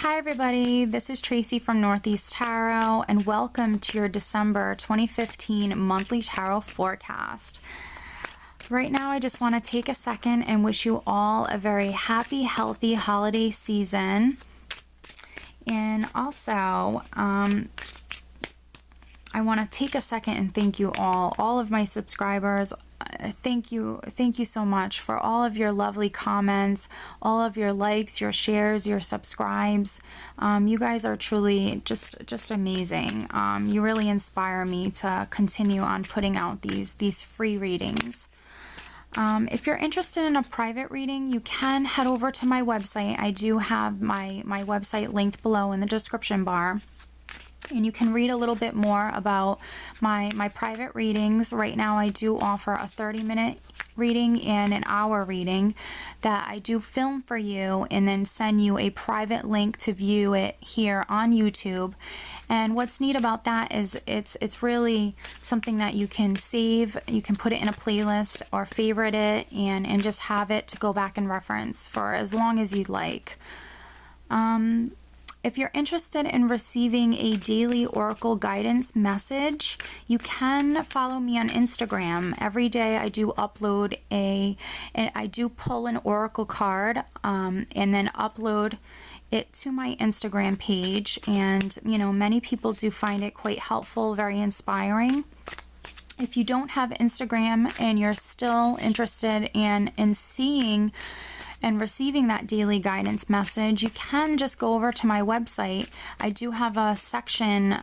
Hi everybody, this is Tracy from Northeast Tarot and welcome to your December 2015 monthly tarot forecast. Right now I just want to take a second and wish you all a very happy, healthy holiday season. And also, I want to take a second and thank you all of my subscribers. Thank you so much for all of your lovely comments, all of your likes, your shares, your subscribes. You guys are truly just amazing. You really inspire me to continue on putting out these free readings. If you're interested in a private reading, you can head over to my website. I do have my website linked below in the description bar. And you can read a little bit more about my private readings. Right now I do offer a 30-minute reading and an hour reading that I do film for you and then send you a private link to view it here on YouTube. And what's neat about that is it's really something that you can save. You can put it in a playlist or favorite it and just have it to go back and reference for as long as you'd like. If you're interested in receiving a daily oracle guidance message, you can follow me on Instagram. Every day I do upload and I do pull an oracle card and then upload it to my Instagram page. And, you know, many people do find it quite helpful, very inspiring. If you don't have Instagram and you're still interested in seeing and receiving that daily guidance message, you can just go over to my website. I do have a section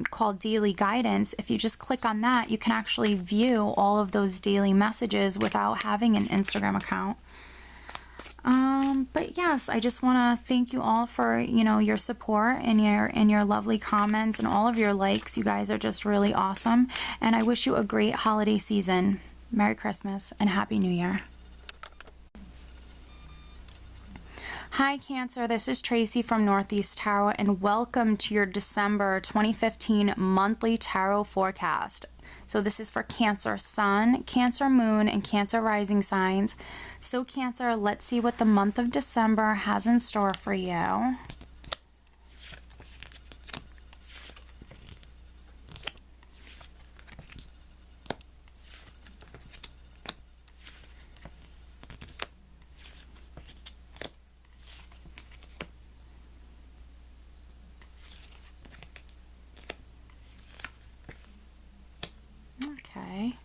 called Daily Guidance. If you just click on that, you can actually view all of those daily messages without having an Instagram account. But yes, I just want to thank you all for, you know, your support and your lovely comments and all of your likes. You guys are just really awesome. And I wish you a great holiday season. Merry Christmas and Happy New Year. Hi Cancer, this is Tracy from Northeast Tarot and welcome to your December 2015 monthly tarot forecast. So this is for Cancer Sun, Cancer Moon, and Cancer Rising signs. So Cancer, let's see what the month of December has in store for you. Okay,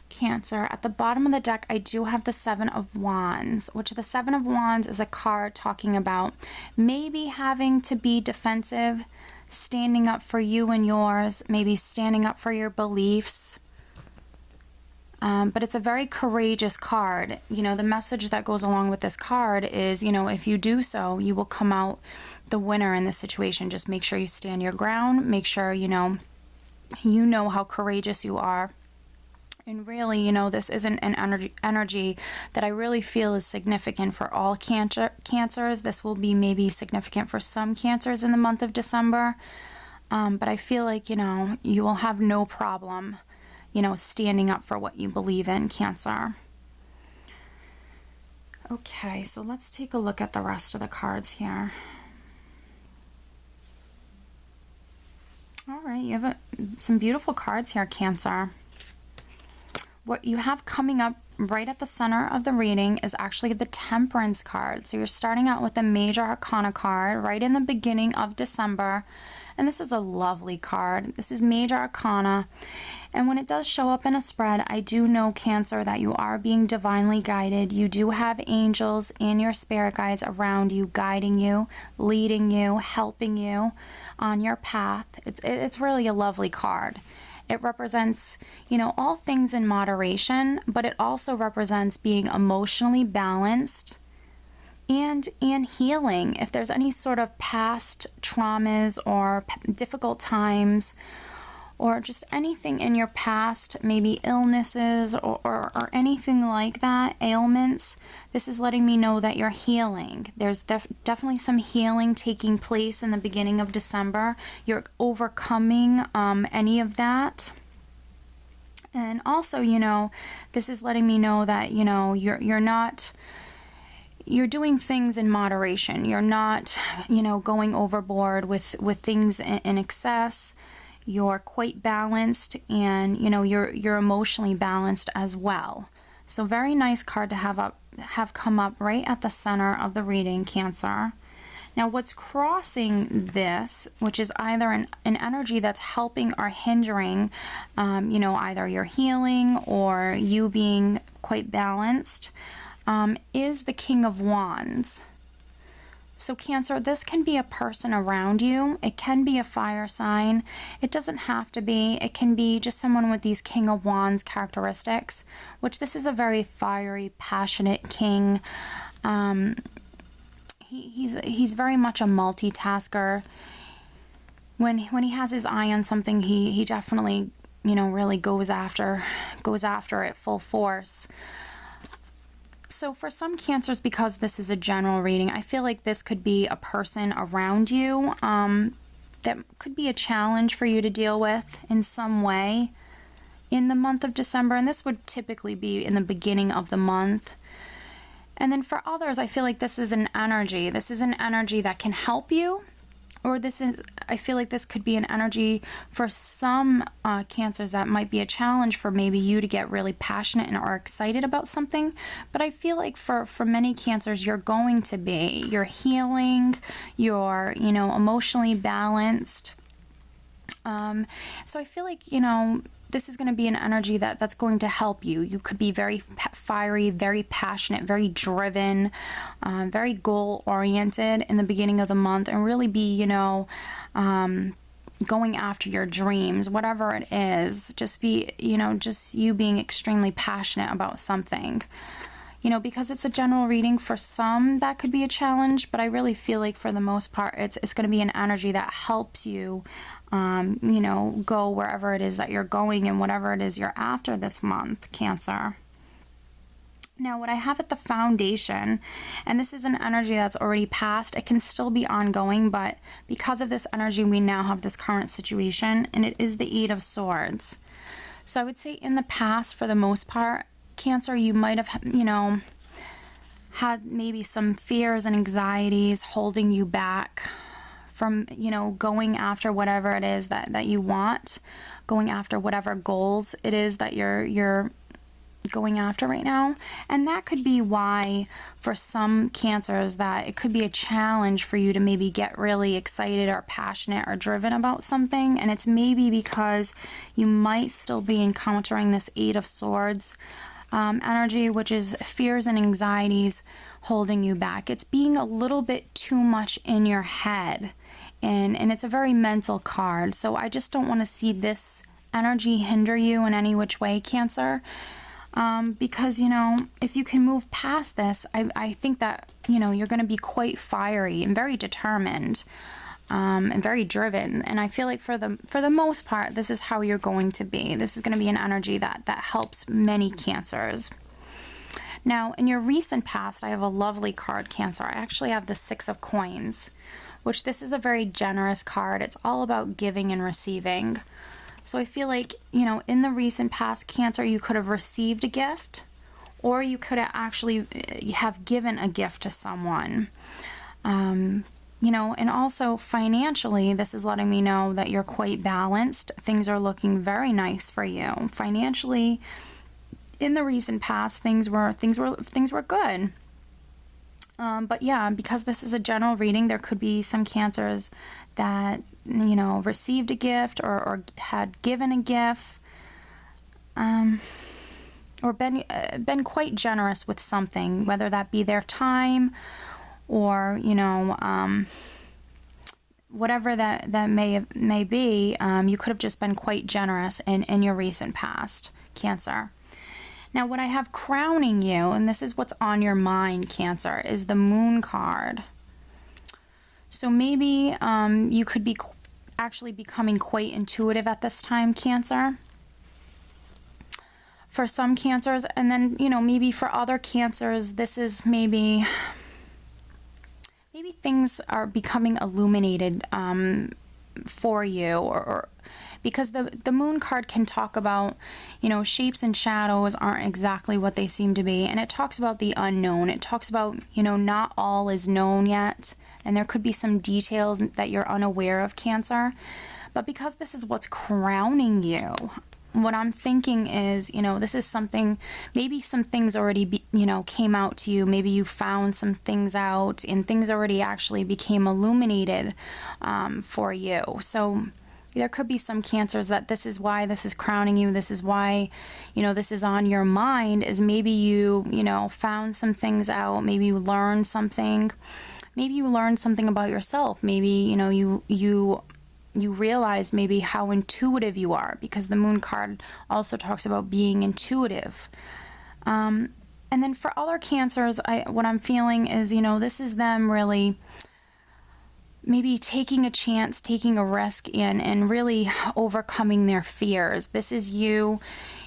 Cancer, at the bottom of the deck I do have the Seven of Wands, which the Seven of Wands is a card talking about maybe having to be defensive, standing up for you and yours, maybe standing up for your beliefs. But it's a very courageous card. You know, the message that goes along with this card is, you know, if you do so, you will come out the winner in this situation. Just make sure you stand your ground, make sure you know how courageous you are. And really, you know, this isn't an energy that I really feel is significant for all cancers. This will be maybe significant for some cancers in the month of December. But I feel like, you know, you will have no problem, you know, standing up for what you believe in, Cancer. Okay, so let's take a look at the rest of the cards here. All right, you have some beautiful cards here, Cancer. What you have coming up right at the center of the reading is actually the Temperance card. So you're starting out with the Major Arcana card right in the beginning of December. And this is a lovely card. This is Major Arcana. And when it does show up in a spread, I do know, Cancer, that you are being divinely guided. You do have angels and your spirit guides around you, guiding you, leading you, helping you on your path. It's really a lovely card. It represents, you know, all things in moderation, but it also represents being emotionally balanced and healing. If there's any sort of past traumas or difficult times or just anything in your past, maybe illnesses or anything like that, ailments, this is letting me know that you're healing. There's definitely some healing taking place in the beginning of December. You're overcoming any of that. And also, you know, this is letting me know that, you know, you're not you're doing things in moderation. You're not, going overboard with things in excess. You're quite balanced, and you're emotionally balanced as well. So very nice card to have come up right at the center of the reading, Cancer. Now, what's crossing this, which is either an energy that's helping or hindering, either your healing or you being quite balanced, is the King of Wands. So Cancer, this can be a person around you. It can be a fire sign. It doesn't have to be. It can be just someone with these King of Wands characteristics, which this is a very fiery, passionate king. He's very much a multitasker. When he has his eye on something, he definitely, really goes after it full force. So for some Cancers, because this is a general reading, I feel like this could be a person around you that could be a challenge for you to deal with in some way in the month of December. And this would typically be in the beginning of the month. And then for others, I feel like this is an energy. This is an energy that can help you. Or I feel like this could be an energy for some Cancers that might be a challenge for maybe you to get really passionate and or excited about something. But I feel like for many Cancers, you're going to be. You're healing. You're, emotionally balanced. So I feel like, this is going to be an energy that's going to help you. You could be very fiery, very passionate, very driven, very goal-oriented in the beginning of the month, and really be, going after your dreams, whatever it is. Just be, just you being extremely passionate about something. Because it's a general reading, for some that could be a challenge, but I really feel like for the most part, it's going to be an energy that helps you, go wherever it is that you're going and whatever it is you're after this month, Cancer. Now, what I have at the foundation, and this is an energy that's already passed, it can still be ongoing, but because of this energy, we now have this current situation, and it is the Eight of Swords. So I would say in the past, for the most part, Cancer, you might have, had maybe some fears and anxieties holding you back from, going after whatever it is that you want, going after whatever goals it is that you're going after right now. And that could be why for some Cancers that it could be a challenge for you to maybe get really excited or passionate or driven about something. And it's maybe because you might still be encountering this Eight of Swords energy, which is fears and anxieties holding you back. It's being a little bit too much in your head, and it's a very mental card. So I just don't want to see this energy hinder you in any which way, Cancer, because if you can move past this, I think that you're going to be quite fiery and very determined, and very driven. And I feel like for the most part, this is how you're going to be. This is going to be an energy that helps many Cancers. Now, in your recent past, I have a lovely card, Cancer. I actually have the Six of Coins, which this is a very generous card. It's all about giving and receiving. So I feel like, in the recent past, Cancer, you could have received a gift, or you could have actually have given a gift to someone. And also financially, this is letting me know that you're quite balanced. Things are looking very nice for you. Financially, in the recent past, things were good. But yeah, because this is a general reading, there could be some Cancers that, received a gift or had given a gift, or been quite generous with something, whether that be their time or whatever that may be. You could have just been quite generous in your recent past, Cancer. Now, what I have crowning you, and this is what's on your mind, Cancer, is the Moon card. So maybe you could be actually becoming quite intuitive at this time, Cancer, for some Cancers. And then, maybe for other Cancers, this is maybe things are becoming illuminated for you, or because the moon card can talk about, you know, shapes and shadows aren't exactly what they seem to be. And it talks about the unknown. It talks about, you know, not all is known yet. And there could be some details that you're unaware of, Cancer. But because this is what's crowning you, what I'm thinking is, you know, this is something, maybe some things already, you know, came out to you. Maybe you found some things out and things already actually became illuminated for you. So there could be some Cancers that this is why this is crowning you. This is why, you know, this is on your mind, is maybe you know, found some things out. Maybe you learned something. Maybe you learned something about yourself. Maybe, you know, you realize maybe how intuitive you are, because the moon card also talks about being intuitive. And then for other Cancers, what I'm feeling is, you know, this is them really maybe taking a chance, taking a risk, and really overcoming their fears. This is you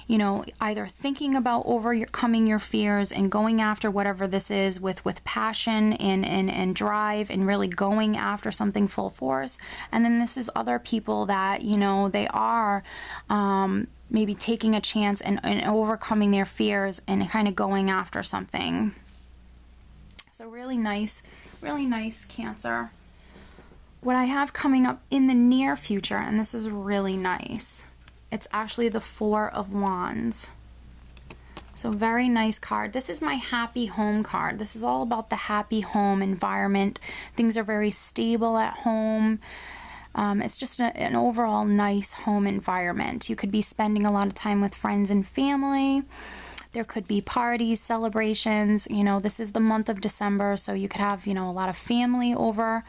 know, either thinking about overcoming your fears and going after whatever this is with passion and drive, and really going after something full force. And then this is other people that, you know, they are maybe taking a chance and overcoming their fears and kind of going after something. So really nice Cancer. What I have coming up in the near future, and this is really nice, it's actually the Four of Wands. So very nice card. This is my happy home card. This is all about the happy home environment. Things are very stable at home. It's just an overall nice home environment. You could be spending a lot of time with friends and family. There could be parties, celebrations. You know, this is the month of December, so you could have, you know, a lot of family over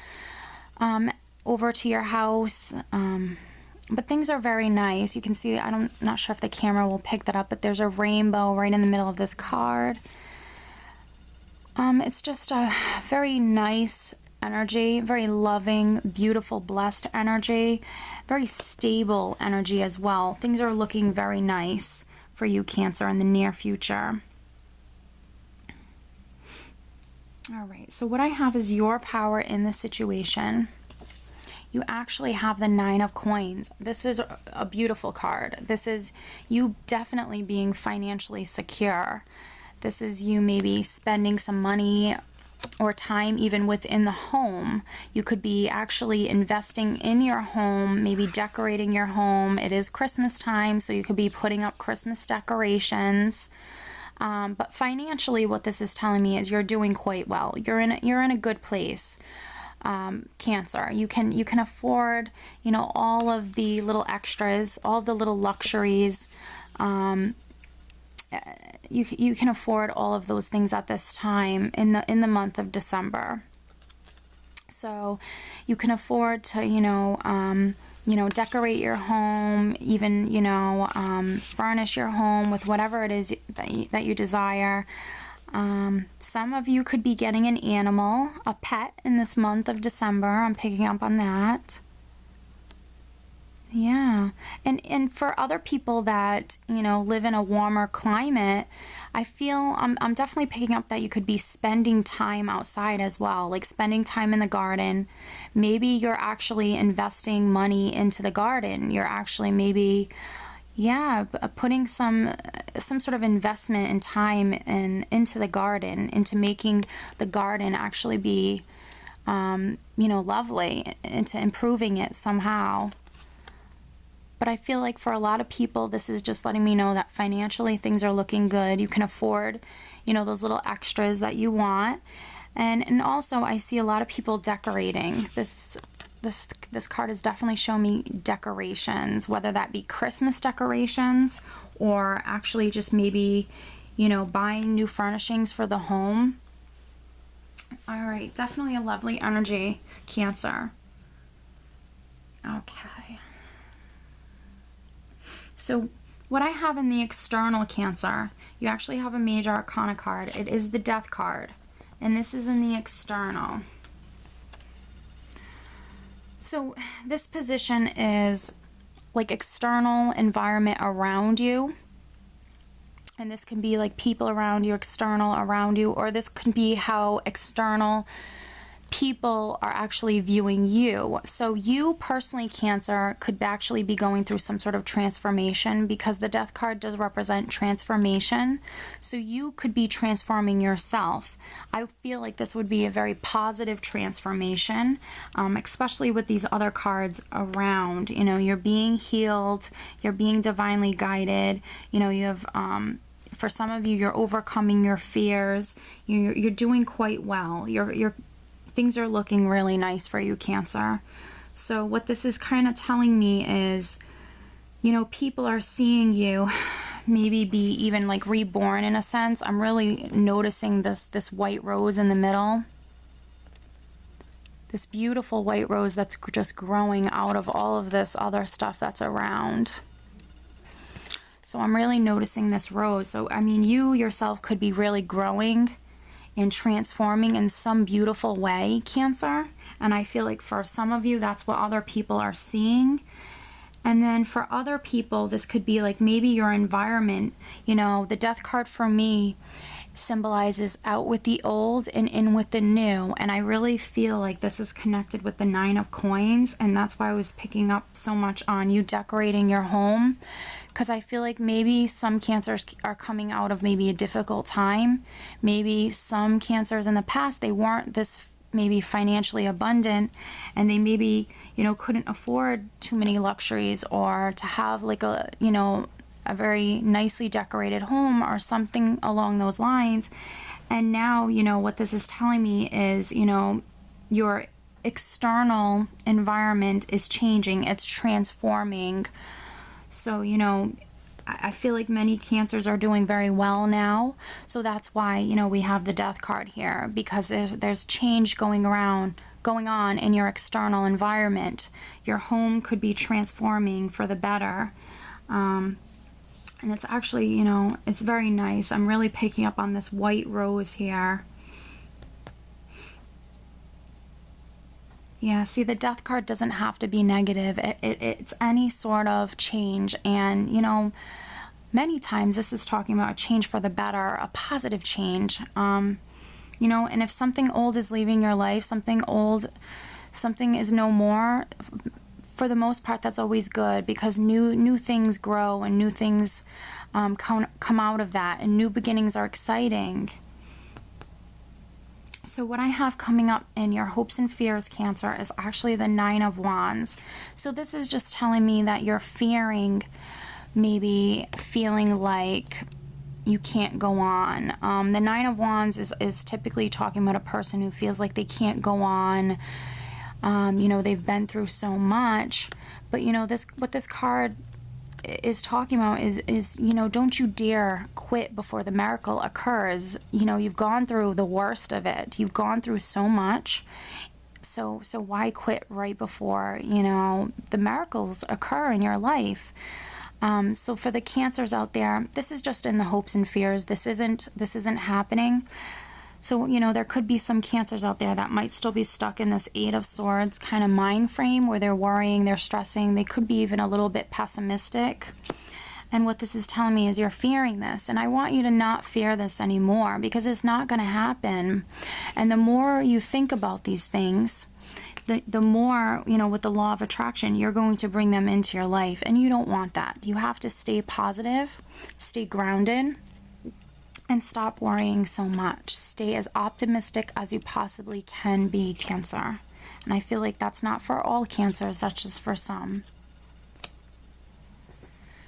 to your house. But things are very nice. You can see, I'm not sure if the camera will pick that up, but there's a rainbow right in the middle of this card. It's just a very nice energy, very loving, beautiful, blessed energy, very stable energy as well. Things are looking very nice for you, Cancer, in the near future. All right, so what I have is your power in the situation. You actually have the Nine of Coins. This is a beautiful card. This is you definitely being financially secure. This is you maybe spending some money or time even within the home. You could be actually investing in your home, maybe decorating your home. It is Christmas time, so you could be putting up Christmas decorations. But financially, what this is telling me is you're doing quite well. You're in a good place. Cancer, you can afford, you know, all of the little extras, all the little luxuries. You can afford all of those things at this time in the month of December. So you can afford to, you know, decorate your home, even, you know, furnish your home with whatever it is that you desire. Some of you could be getting an animal, a pet, in this month of December. I'm picking up on that. Yeah. And for other people that, you know, live in a warmer climate, I feel I'm definitely picking up that you could be spending time outside as well, like spending time in the garden. Maybe you're actually investing money into the garden. You're actually maybe, yeah, putting some sort of investment and time into the garden, into making the garden actually be, you know, lovely, into improving it somehow. But I feel like for a lot of people, this is just letting me know that financially things are looking good. You can afford, you know, those little extras that you want. And also I see a lot of people decorating. This card is definitely showing me decorations, whether that be Christmas decorations or actually just maybe, you know, buying new furnishings for the home. All right, definitely a lovely energy, Cancer. Okay. So what I have in the external, Cancer, you actually have a major arcana card. It is the Death card, and this is in the external. So this position is like external environment around you, and this can be like people around you, external around you, or this can be how external people are actually viewing you. So you personally, Cancer, could actually be going through some sort of transformation, because the Death card does represent transformation. So you could be transforming yourself. I feel like this would be a very positive transformation, especially with these other cards around. You know, you're being healed, you're being divinely guided. You know, you have for some of you, you're overcoming your fears. You're doing quite well. You're things are looking really nice for you, Cancer. So what this is kind of telling me is, you know, people are seeing you maybe be even like reborn in a sense. I'm really noticing this white rose in the middle. This beautiful white rose that's just growing out of all of this other stuff that's around. So I'm really noticing this rose. So, I mean, you yourself could be really growing and transforming in some beautiful way, Cancer. And I feel like for some of you, that's what other people are seeing. And then for other people, this could be like maybe your environment. You know, the Death card for me symbolizes out with the old and in with the new. And I really feel like this is connected with the 9 of Coins. And that's why I was picking up so much on you decorating your home. Because I feel like maybe some Cancers are coming out of maybe a difficult time. Maybe some Cancers in the past, they weren't this maybe financially abundant, and they maybe, you know, couldn't afford too many luxuries, or to have like a, you know, a very nicely decorated home or something along those lines. And now, you know, what this is telling me is, you know, your external environment is changing, it's transforming. So, you know, I feel like many Cancers are doing very well now. So that's why, you know, we have the Death card here, because there's change going on in your external environment. Your home could be transforming for the better. And it's actually, you know, it's very nice. I'm really picking up on this white rose here. Yeah, see, the Death card doesn't have to be negative. It's any sort of change. And, you know, many times this is talking about a change for the better, a positive change. You know, and if something old is leaving your life, something is no more, for the most part, that's always good, because new things grow and new things come out of that, and new beginnings are exciting. So what I have coming up in your hopes and fears, Cancer, is actually the 9 of Wands. So this is just telling me that you're fearing, maybe feeling like you can't go on. The 9 of Wands is typically talking about a person who feels like they can't go on. You know, they've been through so much. But, you know, what this card is talking about is, you know, don't you dare quit before the miracle occurs. You know, you've gone through the worst of it. You've gone through so much. So why quit right before, you know, the miracles occur in your life? So for the Cancers out there, this is just in the hopes and fears. This isn't happening. So, you know, there could be some Cancers out there that might still be stuck in this 8 of Swords kind of mind frame, where they're worrying, they're stressing, they could be even a little bit pessimistic. And what this is telling me is you're fearing this. And I want you to not fear this anymore, because it's not going to happen. And the more you think about these things, the more, you know, with the law of attraction, you're going to bring them into your life. And you don't want that. You have to stay positive, stay grounded, and stop worrying so much. Stay as optimistic as you possibly can be, Cancer. And I feel like that's not for all Cancers, that's just for some.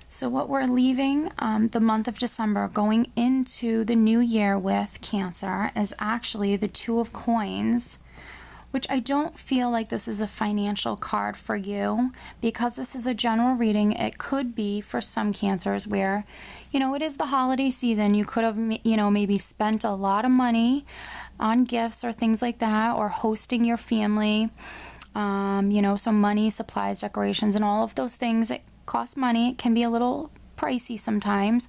So what we're leaving the month of December, going into the new year with, Cancer, is actually the 2 of Coins, which I don't feel like this is a financial card for you, because this is a general reading. It could be for some Cancers where, you know, it is the holiday season. You could have, you know, maybe spent a lot of money on gifts or things like that, or hosting your family, you know, some money, supplies, decorations, and all of those things. It costs money. It can be a little pricey sometimes.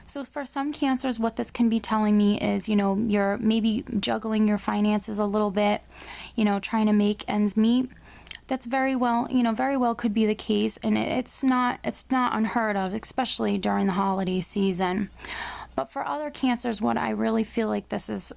So for some Cancers, what this can be telling me is, you know, you're maybe juggling your finances a little bit, you know, trying to make ends meet. That's very well, you know, very well could be the case, and it's not unheard of, especially during the holiday season. But for other cancers, what I really feel like this is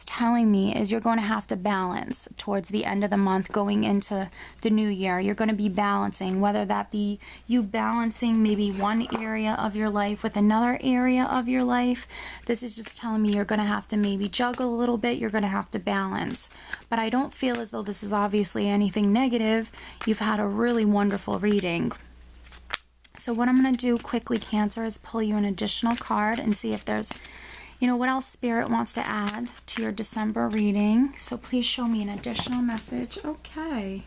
telling me is you're going to have to balance towards the end of the month going into the new year. You're going to be balancing, whether that be you balancing maybe one area of your life with another area of your life. This is just telling me you're going to have to maybe juggle a little bit. You're going to have to balance. But I don't feel as though this is obviously anything negative. You've had a really wonderful reading. So what I'm going to do quickly, Cancer, is pull you an additional card and see if there's, what else Spirit wants to add to your December reading. So please show me an additional message. Okay.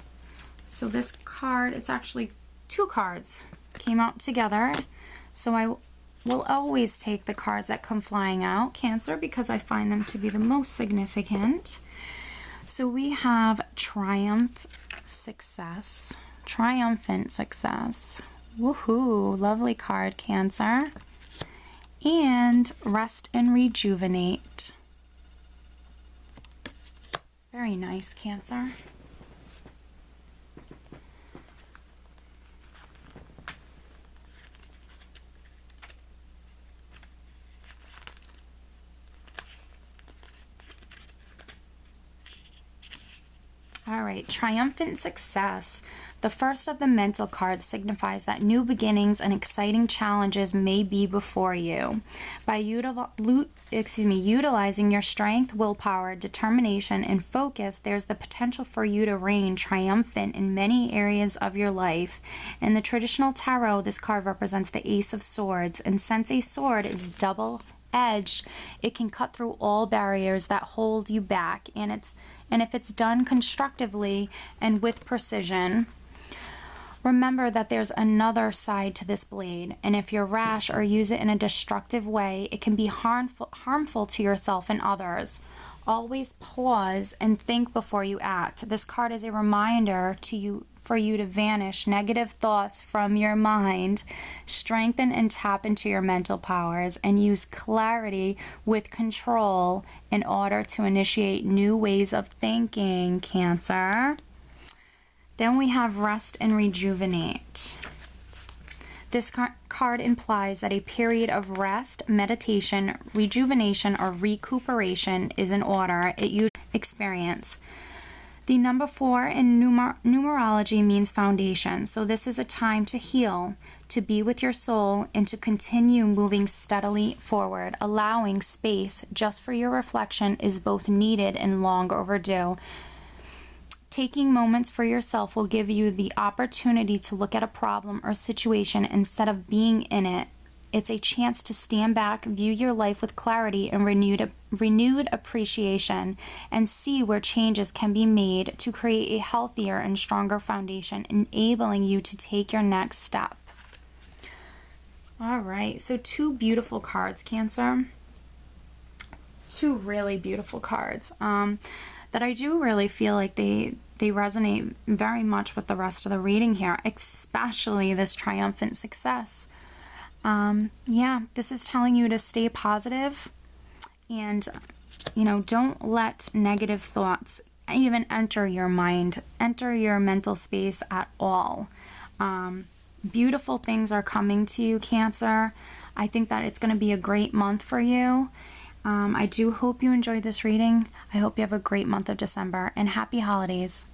So this card, it's actually 2 cards came out together. So I will always take the cards that come flying out, Cancer, because I find them to be the most significant. So we have triumphant success. Woohoo, lovely card, Cancer. And rest and rejuvenate. Very nice, Cancer. All right, triumphant success. The first of the mental cards signifies that new beginnings and exciting challenges may be before you. By utilizing your strength, willpower, determination, and focus, there's the potential for you to reign triumphant in many areas of your life. In the traditional tarot, this card represents the Ace of Swords, and since a sword is double-edged, it can cut through all barriers that hold you back, and if it's done constructively and with precision. Remember that there's another side to this blade, and if you're rash or use it in a destructive way, it can be harmful to yourself and others. Always pause and think before you act. This card is a reminder for you to banish negative thoughts from your mind, strengthen and tap into your mental powers, and use clarity with control in order to initiate new ways of thinking, Cancer. Then we have rest and rejuvenate. This card implies that a period of rest, meditation, rejuvenation, or recuperation is in order. It experience. The number 4 in numerology means foundation, so this is a time to heal, to be with your soul, and to continue moving steadily forward. Allowing space just for your reflection is both needed and long overdue. Taking moments for yourself will give you the opportunity to look at a problem or situation instead of being in it. It's a chance to stand back, view your life with clarity and renewed appreciation, and see where changes can be made to create a healthier and stronger foundation, enabling you to take your next step. All right, so 2 beautiful cards, Cancer. 2 really beautiful cards that I do really feel like they resonate very much with the rest of the reading here, especially this triumphant success. Yeah, this is telling you to stay positive and, don't let negative thoughts even enter your mind, enter your mental space at all. Beautiful things are coming to you, Cancer. I think that it's going to be a great month for you. I do hope you enjoyed this reading. I hope you have a great month of December, and happy holidays.